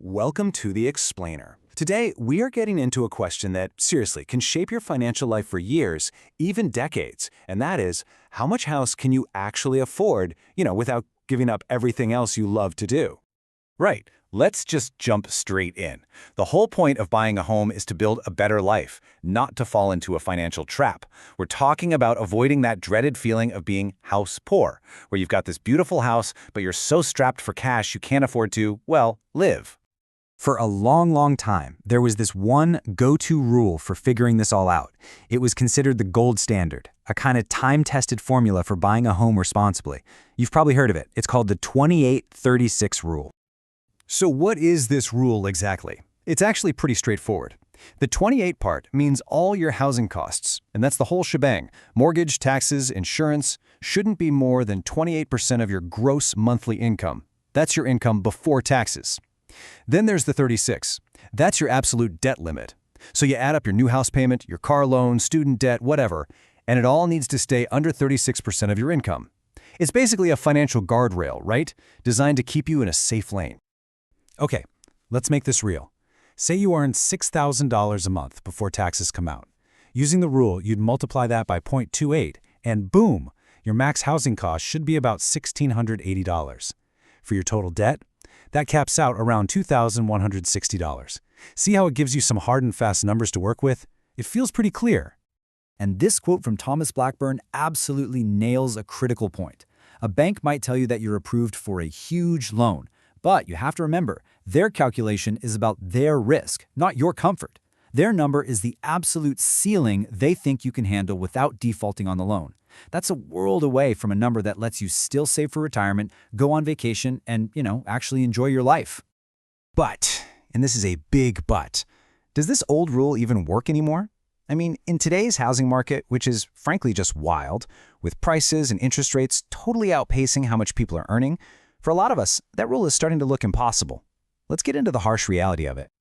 Welcome to The Explainer. Today, we are getting into a question that, seriously, can shape your financial life for years, even decades, and that is, how much house can you actually afford, without giving up everything else you love to do? Right. Let's just jump straight in. The whole point of buying a home is to build a better life, not to fall into a financial trap. We're talking about avoiding that dreaded feeling of being house poor, where you've got this beautiful house, but you're so strapped for cash you can't afford to, live. For a long time, there was this one go-to rule for figuring this all out. It was considered the gold standard, a kind of time-tested formula for buying a home responsibly. You've probably heard of it. It's called the 28-36 rule. So what is this rule exactly? It's actually pretty straightforward. The 28 part means all your housing costs, and that's the whole shebang. Mortgage, taxes, insurance shouldn't be more than 28% of your gross monthly income. That's your income before taxes. Then there's the 36. That's your absolute debt limit. So you add up your new house payment, your car loan, student debt, whatever, and it all needs to stay under 36% of your income. It's basically a financial guardrail, right? Designed to keep you in a safe lane. Okay, let's make this real. Say you earn $6,000 a month before taxes come out. Using the rule, you'd multiply that by 0.28, and boom, your max housing cost should be about $1,680. For your total debt, that caps out around $2,160. See how it gives you some hard and fast numbers to work with? It feels pretty clear. And this quote from Thomas Blackburn absolutely nails a critical point. A bank might tell you that you're approved for a huge loan, but you have to remember, their calculation is about their risk, not your comfort. Their number is the absolute ceiling they think you can handle without defaulting on the loan. That's a world away from a number that lets you still save for retirement, go on vacation, and, actually enjoy your life. But, and this is a big but, does this old rule even work anymore? I mean, in today's housing market, which is frankly just wild, with prices and interest rates totally outpacing how much people are earning, for a lot of us, that rule is starting to look impossible. Let's get into the harsh reality of it.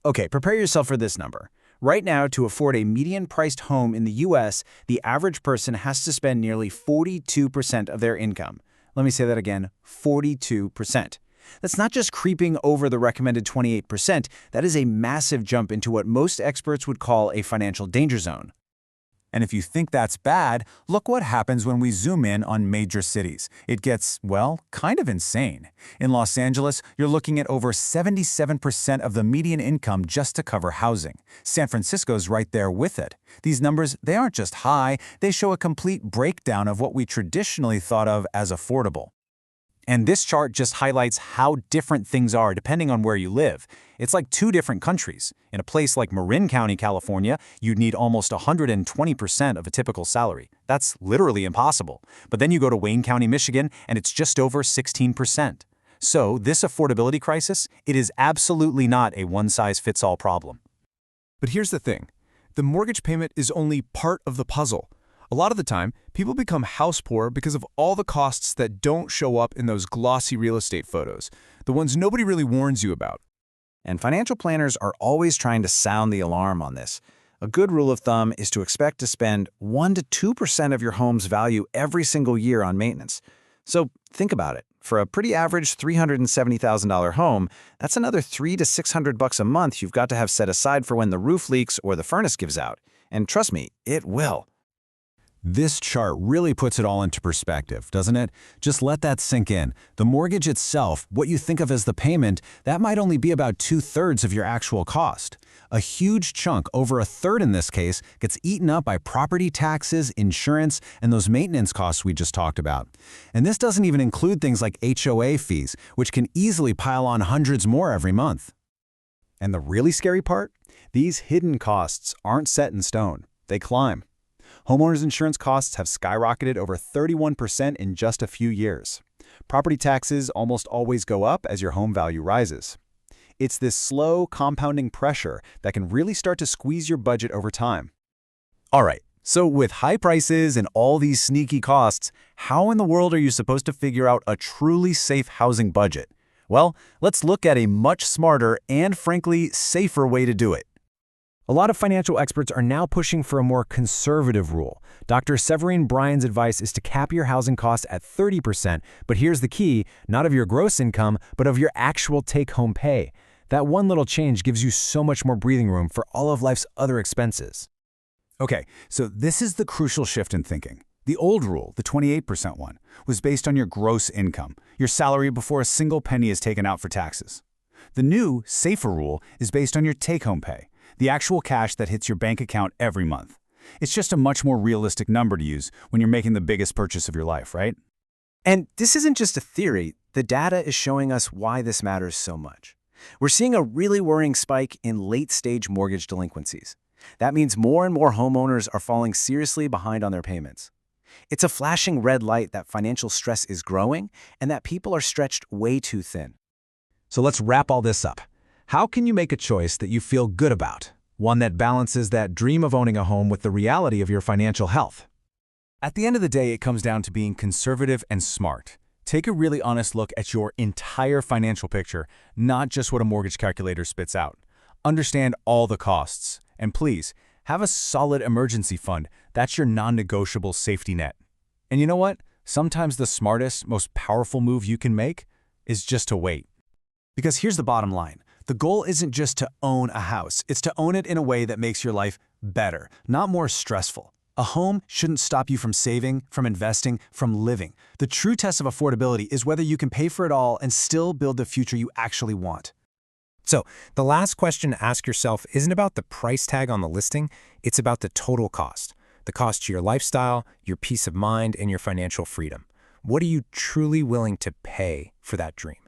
Okay, prepare yourself for this number. Right now, to afford a median-priced home in the U.S., the average person has to spend nearly 42% of their income. Let me say that again, 42%. That's not just creeping over the recommended 28%, that is a massive jump into what most experts would call a financial danger zone. And if you think that's bad, look what happens when we zoom in on major cities. It gets, kind of insane. In Los Angeles, you're looking at over 77% of the median income just to cover housing. San Francisco's right there with it. These numbers, they aren't just high, they show a complete breakdown of what we traditionally thought of as affordable. And this chart just highlights how different things are depending on where you live. It's like two different countries. In a place like Marin County, California, you'd need almost 120% of a typical salary. That's literally impossible. But then you go to Wayne County, Michigan, and it's just over 16%. So this affordability crisis, it is absolutely not a one-size-fits-all problem. But here's the thing. The mortgage payment is only part of the puzzle. A lot of the time, people become house poor because of all the costs that don't show up in those glossy real estate photos, the ones nobody really warns you about. And financial planners are always trying to sound the alarm on this. A good rule of thumb is to expect to spend 1 to 2% of your home's value every single year on maintenance. So think about it. For a pretty average $370,000 home, that's another $300 to $600 a month you've got to have set aside for when the roof leaks or the furnace gives out. And trust me, it will. This chart really puts it all into perspective, doesn't it? Just let that sink in. The mortgage itself, what you think of as the payment, that might only be about 2/3 of your actual cost. A huge chunk, over 1/3 in this case, gets eaten up by property taxes, insurance, and those maintenance costs we just talked about. And this doesn't even include things like HOA fees, which can easily pile on hundreds more every month. And the really scary part? These hidden costs aren't set in stone. They climb. Homeowners insurance costs have skyrocketed over 31% in just a few years. Property taxes almost always go up as your home value rises. It's this slow, compounding pressure that can really start to squeeze your budget over time. All right, so with high prices and all these sneaky costs, how in the world are you supposed to figure out a truly safe housing budget? Well, let's look at a much smarter and, frankly, safer way to do it. A lot of financial experts are now pushing for a more conservative rule. Dr. Severine Bryan's advice is to cap your housing costs at 30%, but here's the key, not of your gross income, but of your actual take-home pay. That one little change gives you so much more breathing room for all of life's other expenses. Okay, so this is the crucial shift in thinking. The old rule, the 28% one, was based on your gross income, your salary before a single penny is taken out for taxes. The new, safer rule is based on your take-home pay, the actual cash that hits your bank account every month. It's just a much more realistic number to use when you're making the biggest purchase of your life, right? And this isn't just a theory. The data is showing us why this matters so much. We're seeing a really worrying spike in late-stage mortgage delinquencies. That means more and more homeowners are falling seriously behind on their payments. It's a flashing red light that financial stress is growing and that people are stretched way too thin. So let's wrap all this up. How can you make a choice that you feel good about? One that balances that dream of owning a home with the reality of your financial health. At the end of the day, it comes down to being conservative and smart. Take a really honest look at your entire financial picture, not just what a mortgage calculator spits out. Understand all the costs. And please, have a solid emergency fund. That's your non-negotiable safety net. And you know what? Sometimes the smartest, most powerful move you can make is just to wait. Because here's the bottom line. The goal isn't just to own a house. It's to own it in a way that makes your life better, not more stressful. A home shouldn't stop you from saving, from investing, from living. The true test of affordability is whether you can pay for it all and still build the future you actually want. So, the last question to ask yourself isn't about the price tag on the listing, it's about the total cost. The cost to your lifestyle, your peace of mind, and your financial freedom. What are you truly willing to pay for that dream?